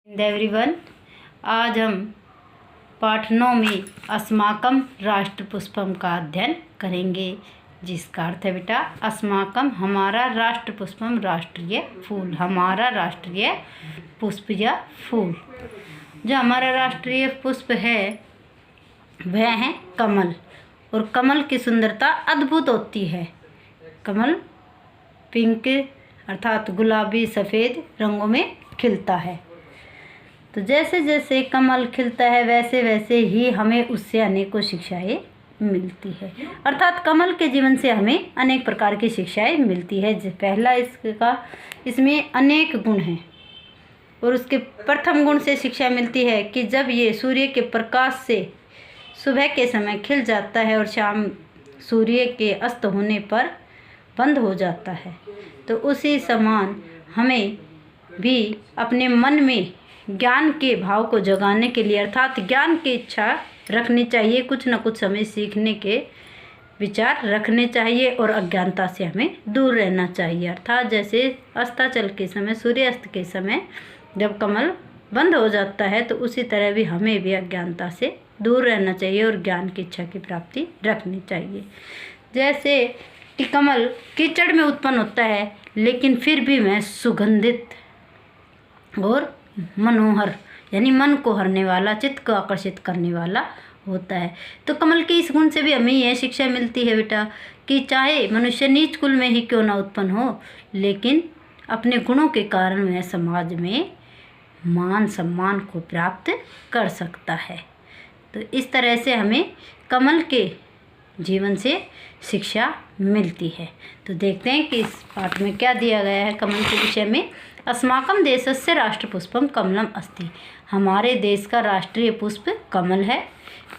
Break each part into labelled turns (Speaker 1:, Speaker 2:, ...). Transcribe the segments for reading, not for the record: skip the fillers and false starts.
Speaker 1: Everyone, आज हम पाठ 9 में अस्माकम राष्ट्र पुष्पम का अध्ययन करेंगे, जिसका अर्थ है बेटा अस्माकम हमारा राष्ट्र पुष्पम राष्ट्रीय फूल, हमारा राष्ट्रीय पुष्प या फूल। जो हमारा राष्ट्रीय पुष्प है वह है कमल, और कमल की सुंदरता अद्भुत होती है। कमल पिंक अर्थात गुलाबी सफ़ेद रंगों में खिलता है। तो जैसे जैसे कमल खिलता है वैसे वैसे ही हमें उससे अनेकों शिक्षाएं मिलती है, अर्थात कमल के जीवन से हमें अनेक प्रकार की शिक्षाएं मिलती है। पहला इसमें अनेक गुण हैं, और उसके प्रथम गुण से शिक्षा मिलती है कि जब ये सूर्य के प्रकाश से सुबह के समय खिल जाता है और शाम सूर्य के अस्त होने पर बंद हो जाता है, तो उसी समान हमें भी अपने मन में ज्ञान के भाव को जगाने के लिए अर्थात ज्ञान की इच्छा रखनी चाहिए। कुछ न कुछ हमें सीखने के विचार रखने चाहिए और अज्ञानता से हमें दूर रहना चाहिए। अर्थात जैसे अस्ताचल के समय, सूर्यास्त के समय जब कमल बंद हो जाता है, तो उसी तरह भी हमें भी अज्ञानता से दूर रहना चाहिए और ज्ञान की इच्छा की प्राप्ति रखनी चाहिए। जैसे कि कमल कीचड़ में उत्पन्न होता है, लेकिन फिर भी वह सुगंधित और मनोहर यानी मन को हरने वाला, चित्त को आकर्षित करने वाला होता है। तो कमल के इस गुण से भी हमें यह शिक्षा मिलती है बेटा कि चाहे मनुष्य नीच कुल में ही क्यों ना उत्पन्न हो, लेकिन अपने गुणों के कारण वह समाज में मान सम्मान को प्राप्त कर सकता है। तो इस तरह से हमें कमल के जीवन से शिक्षा मिलती है। तो देखते हैं कि इस पाठ में क्या दिया गया है कमल के विषय में। अस्माकं देशस्य राष्ट्रपुष्पम कमलम अस्ति, हमारे देश का राष्ट्रीय पुष्प कमल है।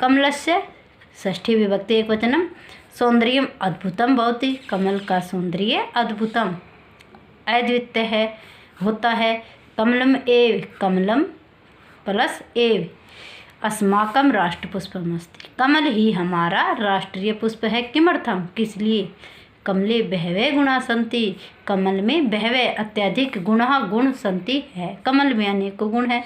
Speaker 1: कमलस्य षष्ठी विभक्ति एकवचनम सौंदर्यम अद्भुतम भवति, कमल का सौंदर्य अद्भुतम अद्वितीय है होता है। कमलम एव कमलम प्लस एव अस्माकं राष्ट्रपुष्पम अस्ति, कमल ही हमारा राष्ट्रीय पुष्प है। किमर्थम किस लिए? कमले बहवे गुणा सन्ति, कमल में बहवे अत्यधिक गुण सन्ति है, कमल में अनेकों गुण है।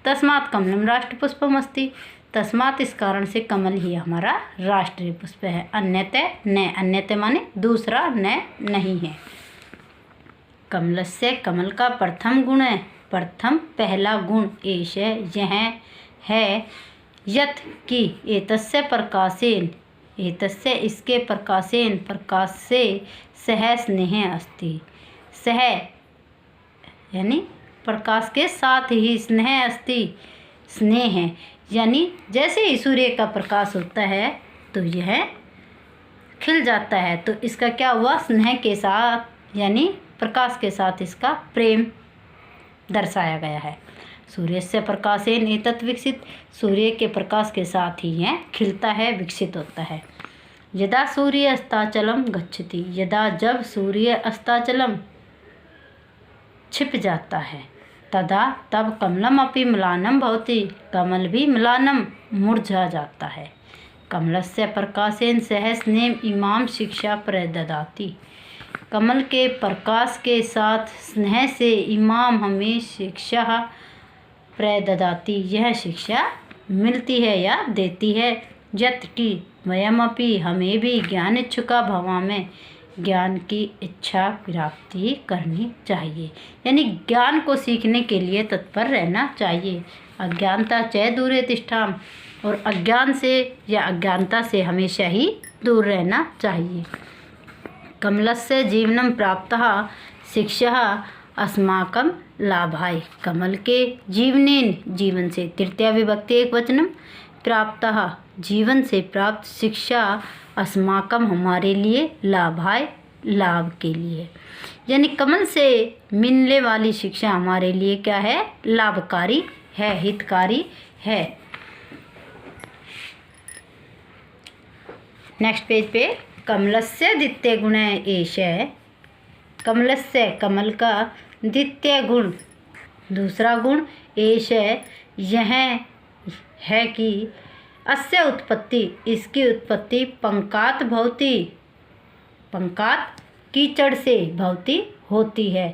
Speaker 1: तस्मात् कमलम राष्ट्रपुष्पम अस्ति, तस्मात् इस कारण से कमल ही हमारा राष्ट्रीय पुष्प है। अन्यतः न, अन्यतः माने दूसरा न नहीं है। कमलस्य कमल का प्रथम गुण है, प्रथम पहला गुण एष यह है यत् कि एतस्य प्रकाशेन, एतस्य इसके प्रकाशेन प्रकाश से सह स्नेह अस्ति, सह यानी प्रकाश के साथ ही स्नेह अस्ति, स्नेह है यानी जैसे ही सूर्य का प्रकाश होता है तो यह खिल जाता है, तो इसका क्या हुआ? स्नेह के साथ यानी प्रकाश के साथ इसका प्रेम दर्शाया गया है। सूर्य से प्रकाशेन एतत् विकसित, सूर्य के प्रकाश के साथ ही यह खिलता है, विकसित होता है। यदा सूर्य अस्ताचलम गच्छति, यदा जब सूर्य अस्ताचलम छिप जाता है, तदा तब कमलम अपि म्लानम भवति, कमल भी म्लानम मुरझा जाता है। कमलस्य प्रकाशेन सह स्नेह इमाम शिक्षा प्रददाति, कमल के प्रकाश के साथ स्नेह से इमाम हमें शिक्षा प्रददाति, यह शिक्षा मिलती है या देती है। यत् कि वयमपि हमें भी ज्ञान इच्छुका भवा में ज्ञान की इच्छा प्राप्ति करनी चाहिए, यानी ज्ञान को सीखने के लिए तत्पर रहना चाहिए। अज्ञानता चै दूरे तिष्ठाम, और अज्ञान से या अज्ञानता से हमेशा ही दूर रहना चाहिए। कमलस्य जीवनम प्राप्तः शिक्षा अस्माकं लाभाय, कमल के जीवनेन जीवन से तृतीया विभक्ति एकवचनम प्राप्तः जीवन से प्राप्त शिक्षा अस्माकं हमारे लिए लाभाय लाभ के लिए, यानी कमल से मिलने वाली शिक्षा हमारे लिए क्या है? लाभकारी है, हितकारी है। नेक्स्ट पेज पे कमलस्य द्वितीय गुण एष, कमलस्य कमल का द्वितीय गुण दूसरा गुण एष यह है कि अस्य उत्पत्ति इसकी उत्पत्ति पंकात भवति, पंकात कीचड़ से भवति होती है।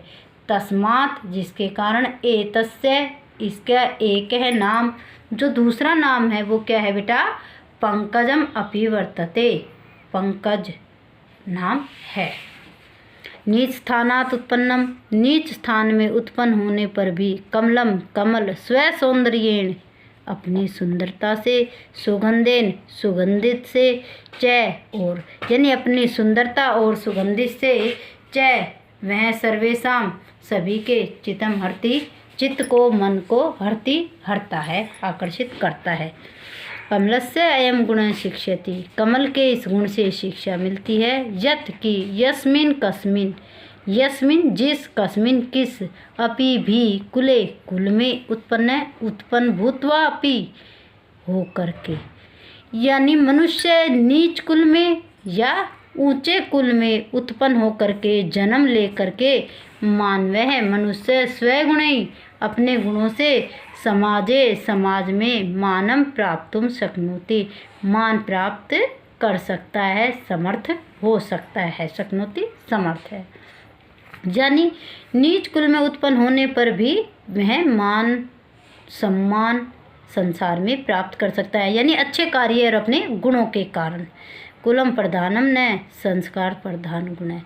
Speaker 1: तस्मात् जिसके कारण एतस्य इसका एक है नाम, जो दूसरा नाम है वो क्या है बेटा, पंकजम अपि वर्तते, पंकज नाम है। नीच स्थानात् उत्पन्नम, नीच स्थान में उत्पन्न होने पर भी कमलम कमल स्व सौंदर्येण अपनी सुंदरता से, सुगंधेन सुगंधित से, च और यानी अपनी सुंदरता और सुगंधित से, च वह सर्वेशम सभी के चित्तम हरति, चित्त को मन को हरति हरता है, आकर्षित करता है। कमलस्य अयम गुण शिक्षति, कमल के इस गुण से शिक्षा मिलती है। यत की यस्मिन कस्मिन, यस्मिन जिस, कस्मिन किस, अपि भी, कुले कुल में, उत्पन्न भूतवा अपि हो करके, यानी मनुष्य नीच कुल में या ऊंचे कुल में उत्पन्न हो करके, जन्म ले करके, मानवः मनुष्य स्वगुणै अपने गुणों से, समाजे समाज में, मानम प्राप्तुम शक्नोति मान प्राप्त कर सकता है, समर्थ हो सकता है, शक्नोति समर्थ है। यानी नीच कुल में उत्पन्न होने पर भी वह मान सम्मान संसार में प्राप्त कर सकता है, यानी अच्छे कार्य और अपने गुणों के कारण। कुलम प्रधानम न, संस्कार प्रधान गुण है।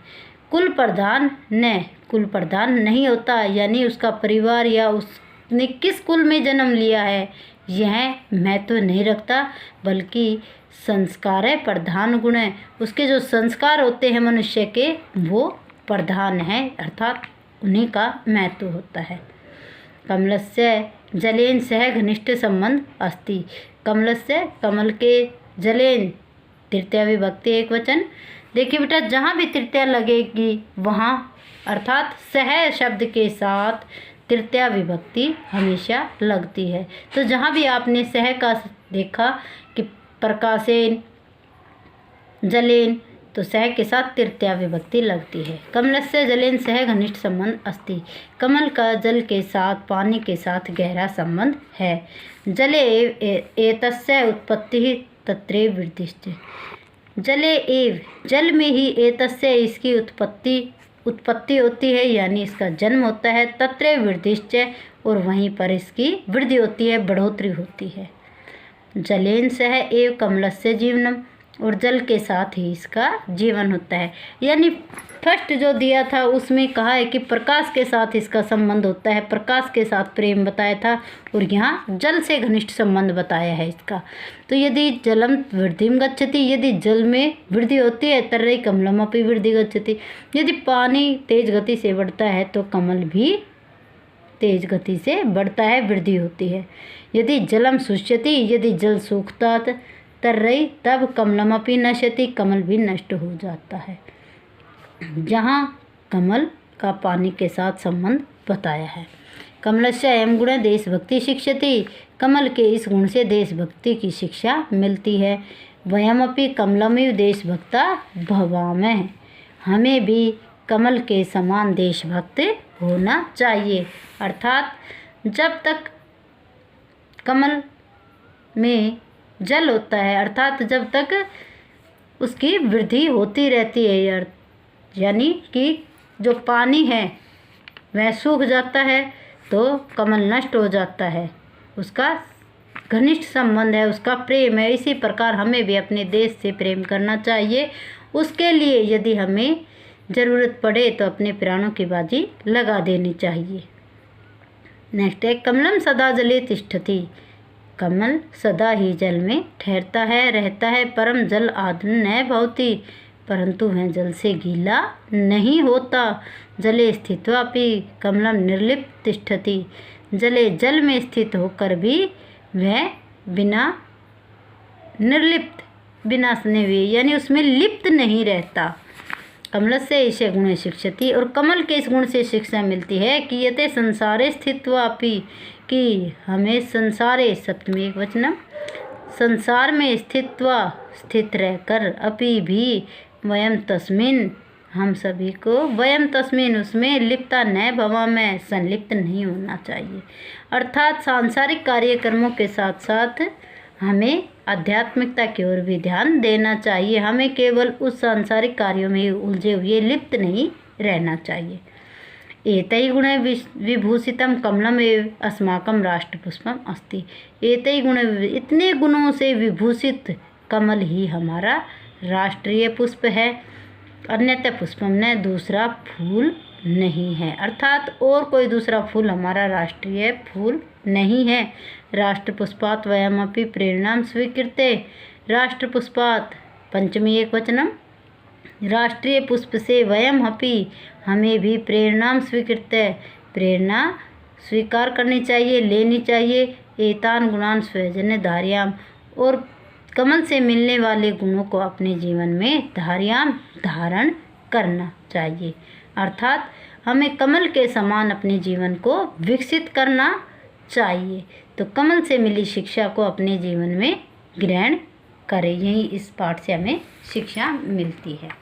Speaker 1: कुल प्रधान न, कुल प्रधान नहीं होता, यानी उसका परिवार या उसने किस कुल में जन्म लिया है यह महत्व नहीं रखता, बल्कि संस्कार है प्रधान गुण है। उसके जो संस्कार होते हैं मनुष्य के वो प्रधान है, अर्थात उन्हीं का महत्व होता है। कमलस्य जलेन सह घनिष्ठ संबंध अस्ति, कमलस्य कमल के, जलेन तृतीया विभक्ति एक वचन। देखिए बेटा, जहाँ भी तृतीया लगेगी वहाँ अर्थात सह शब्द के साथ तृतीया विभक्ति हमेशा लगती है। तो जहाँ भी आपने सह का देखा कि प्रकाशेन, जलेन, तो सह के साथ तृतीया विभक्ति लगती है। कमलस्य जलेन सह घनिष्ठ संबंध अस्ति, कमल का जल के साथ, पानी के साथ गहरा संबंध है। जले एतस्य उत्पत्ति तत्रैव वृद्धिश्च, जले एव, जल में ही, एतस्य इसकी उत्पत्ति होती है, यानी इसका जन्म होता है। तत्रैव वृद्धिश्च, और वहीं पर इसकी वृद्धि होती है, बढ़ोतरी होती है। जलेन सह एव कमलस्य जीवनम, और जल के साथ ही इसका जीवन होता है। यानी फर्स्ट जो दिया था उसमें कहा है कि प्रकाश के साथ इसका संबंध होता है, प्रकाश के साथ प्रेम बताया था, और यहाँ जल से घनिष्ठ संबंध बताया है इसका। तो यदि जलम वृद्धिम गच्छति, यदि जल में वृद्धि होती है, तर्हि कमलम अपि वृद्धि गच्छति, यदि पानी तेज गति से बढ़ता है तो कमल भी तेज गति से बढ़ता है, वृद्धि होती है। यदि जलम शुष्यति, यदि जल सूखता तर्हि तब कमलमपि नश्यति, कमल भी नष्ट हो जाता है। जहाँ कमल का पानी के साथ संबंध बताया है। कमलस्य अयम गुण देशभक्ति शिक्षति, कमल के इस गुण से देशभक्ति की शिक्षा मिलती है। वयमपि कमलमिव देशभक्ता भवामः, हमें भी कमल के समान देशभक्त होना चाहिए। अर्थात जब तक कमल में जल होता है, अर्थात जब तक उसकी वृद्धि होती रहती है, यानी कि जो पानी है वह सूख जाता है तो कमल नष्ट हो जाता है, उसका घनिष्ठ संबंध है, उसका प्रेम है। इसी प्रकार हमें भी अपने देश से प्रेम करना चाहिए। उसके लिए यदि हमें ज़रूरत पड़े तो अपने प्राणों की बाजी लगा देनी चाहिए। नेक्स्ट है कमलम सदा जले तिष्ठति, कमल सदा ही जल में ठहरता है, रहता है। परम जल आद्र न भवति, परंतु वह जल से गीला नहीं होता। जले स्थित्वापि कमलम निर्लिप्त तिष्ठति, जले जल में स्थित होकर भी वह बिना निर्लिप्त, बिना स्ने हुए, यानी उसमें लिप्त नहीं रहता। कमल से इसे गुण शिक्षति, और कमल के इस गुण से शिक्षा मिलती है कि यते संसारे स्थित्वापि, कि हमें संसारे, सप्तमी एक वचनम, संसार में स्थित रहकर, अपि भी वयम तस्मिन, हम सभी को, वयम तस्मिन उसमें, लिप्ता न भवामः, संलिप्त नहीं होना चाहिए। अर्थात सांसारिक कार्यक्रमों के साथ साथ हमें आध्यात्मिकता की ओर भी ध्यान देना चाहिए। हमें केवल उस सांसारिक कार्यों में उलझे हुए लिप्त नहीं रहना चाहिए। एतै गुणै विभूषितं कमलमेव अस्माकं राष्ट्रपुष्पम अस्ति। एतै गुण, इतने गुणों से विभूषित कमल ही हमारा राष्ट्रीय पुष्प है। अन्यथा पुष्पम ने दूसरा फूल नहीं है, अर्थात और कोई दूसरा फूल हमारा राष्ट्रीय फूल नहीं है। राष्ट्रपुष्पात् वयमपि प्रेरणां स्वीकृते। राष्ट्रपुष्पात् पंचमी एकवचनम, राष्ट्रीय पुष्प से वयम अपि, हमें भी प्रेरणां स्वीकृत्य, प्रेरणा स्वीकार करनी चाहिए, लेनी चाहिए। एतान गुणान स्वजन्य धार्याम, और कमल से मिलने वाले गुणों को अपने जीवन में धारण करना चाहिए। अर्थात हमें कमल के समान अपने जीवन को विकसित करना चाहिए। तो कमल से मिली शिक्षा को अपने जीवन में ग्रहण करें, यही इस पाठ से हमें शिक्षा मिलती है।